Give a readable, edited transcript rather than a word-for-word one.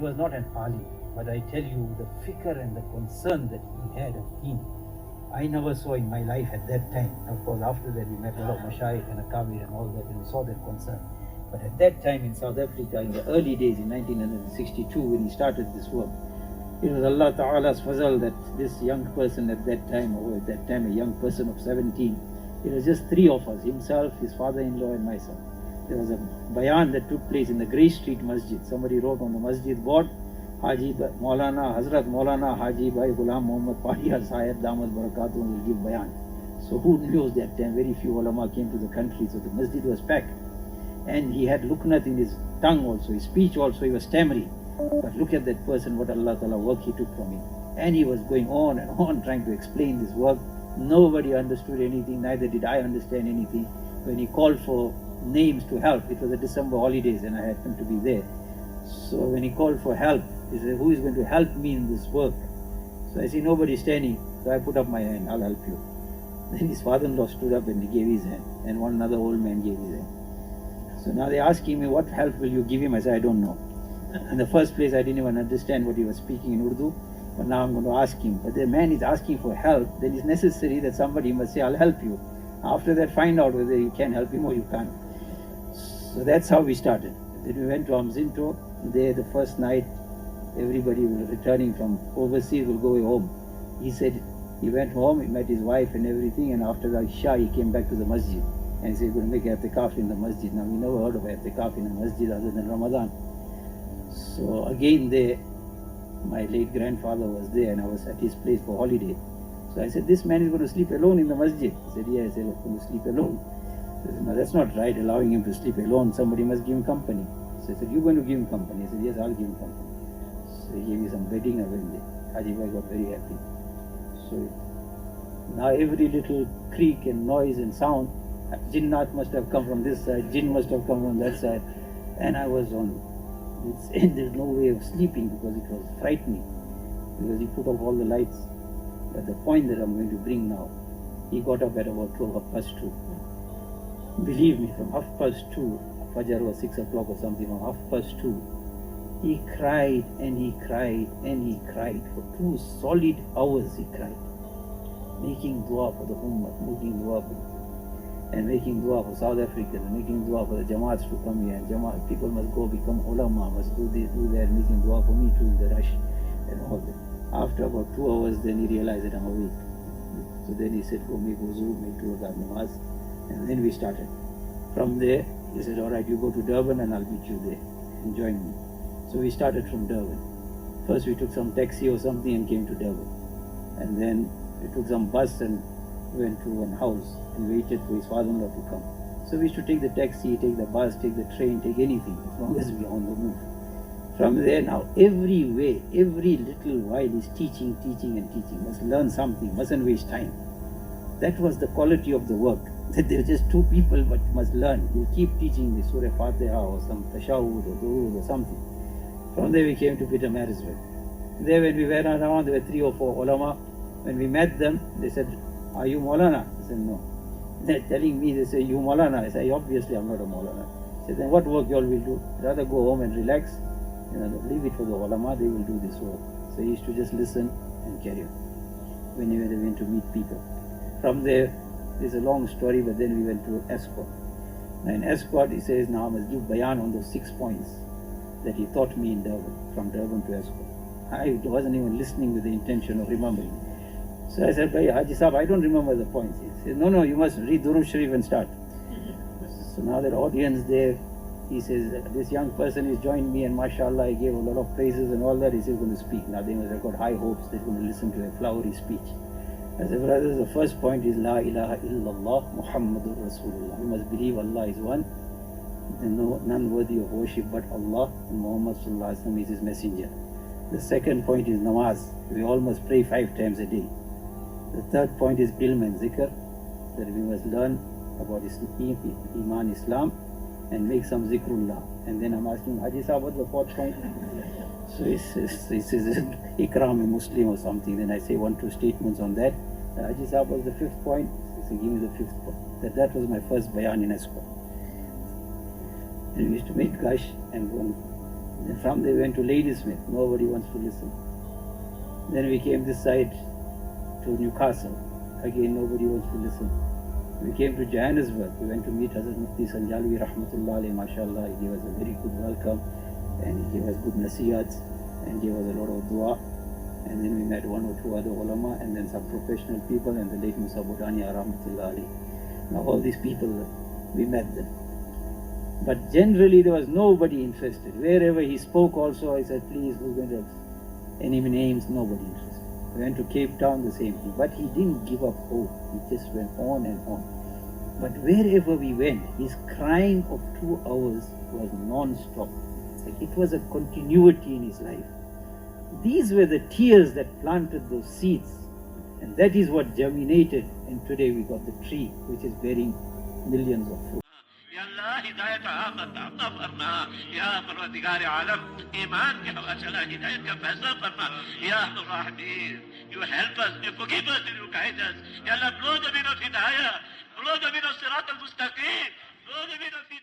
was not an alim, but I tell you the fikr and the concern that he had of deen, I never saw in my life at that time. Of course, after that we met a lot of mashayikh and akabir and all that, and we saw that concern. But at that time in South Africa, in the early days, in 1962, when he started this work, it was Allah Ta'ala's fazal that this young person at that time, or at that time a young person of 17, it was just three of us, himself, his father-in-law and myself. There was a bayan that took place in the Grey Street Masjid. Somebody wrote on the masjid board, Hajee Maulana, Hazrat Maulana Hajee Bhai Padia Sahib Damat Barakatuh will give bayan. So who knows that time? Very few ulama came to the country, so the masjid was packed. And he had luknat in his tongue also, his speech also, he was stammering. But look at that person, what Allah Ta'ala work he took from him. And he was going on and on trying to explain this work. Nobody understood anything, neither did I understand anything. When he called for names to help, it was the December holidays and I happened to be there. So when he called for help, he said, who is going to help me in this work? So I see nobody standing, so I put up my hand, I'll help you. Then his father-in-law stood up and he gave his hand, and one another old man gave his hand. So now they're asking me, what help will you give him? I said, I don't know. In the first place, I didn't even understand what he was speaking in Urdu, but now I'm going to ask him. But the man is asking for help, then it's necessary that somebody must say, I'll help you. After that, find out whether you can help him or you can't. So that's how we started. Then we went to Amzinto. There, the first night, everybody was returning from overseas will go home. He said he went home, he met his wife and everything, and after the Isha, he came back to the masjid and he said, we're going to make i'tikaf in the masjid. Now, we never heard of i'tikaf in a masjid other than Ramadan. So again there, my late grandfather was there and I was at his place for holiday. So I said, this man is going to sleep alone in the masjid. He said, yeah. I said, he's going to sleep alone. I said, no, that's not right, allowing him to sleep alone. Somebody must give him company. So I said, you're going to give him company? I said, yes, I'll give him company. So he gave me some bedding. I went there. Hajee Bhai got very happy. So now every little creak and noise and sound, Jinnat must have come from this side, Jinn must have come from that side. And I was on its end. There's no way of sleeping because it was frightening. Because he put off all the lights. At the point that I'm going to bring now, he got up at about 2:30. Believe me, from 2:30, Fajr was 6 o'clock or something, from 2:30, he cried and he cried and he cried. For 2 solid hours he cried. Making dua for the Ummah, making dua for and making dua for South Africans, and making dua for the Jamaats to come here, and Jamaat people must go become ulama, must do this, do that, making dua for me to the rush and all that. After about 2 hours, then he realized that I'm awake. So then he said, go make wuzu, make 2 rakat namaz, and then we started. From there, he said, all right, you go to Durban and I'll meet you there and join me. So we started from Durban. First we took some taxi or something and came to Durban. And then we took some bus and went to one house and waited for his father-in-law to come. So we used to take the taxi, take the bus, take the train, take anything, as long as we are on the move. From there now, every way, every little while he's teaching, teaching and teaching. Must learn something, mustn't waste time. That was the quality of the work. That there are just 2 people but must learn. He'll keep teaching the Surah Fatiha or some Tashahud or Durood or something. From there we came to Peter Marisburg. There when we went around, there were 3 or 4 ulama. When we met them, they said, are you Maulana? I said, no. They're telling me, they say, you Maulana? I said, obviously I'm not a Maulana. I said, then what work you all will do? Rather go home and relax. Leave it for the ulama, they will do this work. So he used to just listen and carry on whenever they went to meet people. From there, there's a long story, but then we went to Escort. Now in Escort, he says, now I must give bayan on those 6 points that he taught me in Durban, from Durban to Escort. I wasn't even listening with the intention of remembering. So I said, Haji Sahib, I don't remember the points. He said, no, you must read Durud Sharif and start. So now that audience there, he says, this young person has joined me and mashallah, I gave a lot of praises and all that. He says, going to speak. Now they must have got high hopes, they're going to listen to a flowery speech. I said, brothers, the first point is La ilaha illallah Muhammadur Rasulullah. We must believe Allah is one, and none worthy of worship but Allah, and Muhammad sallallahu alaihi wasallam is his messenger. The second point is namaz. We all must pray 5 times a day. The third point is ilm and zikr, that we must learn about Iman, Islam, and make some zikrullah. And then I'm asking Haji Sahib, what's the 4th point? So he says Ikram a Muslim or something. Then I say 1, 2 statements on that. Haji Sahib, was the 5th point? He said, give me the 5th point. That was my first bayan in Escort. And we used to make gush and go and Then from there we went to Ladysmith. Nobody wants to listen. Then we came this side to Newcastle. Again, nobody wants to listen. We came to Johannesburg. We went to meet Hazrat Mufti Sanjalvi Rahmatullah alayhi, mashallah. He gave us a very good welcome and he gave us good nasihats and gave us a lot of dua. And then we met one or two other ulama and then some professional people and the late Musa Budania Rahmatullah alayhi. Now all these people, we met them. But generally there was nobody interested. Wherever he spoke also, I said, please, who's going to any names? Nobody interested. We went to Cape Town, the same thing. But he didn't give up hope. He just went on and on. But wherever we went, his crying of 2 hours was non-stop. Like it was a continuity in his life. These were the tears that planted those seeds. And that is what germinated. And today we got the tree, which is bearing millions of fruit. या अल्लाह हिदायत आमत अता फरमा या परवरदिगार आलम ईमान के हवा चला हिदायत का फैसला फरमा या Rahman you help us, you forgive us, and you guide us. Ya Allah, blow the wind of hidayah, blow the wind of sirat al-mustaqim, blow the wind of hidayah.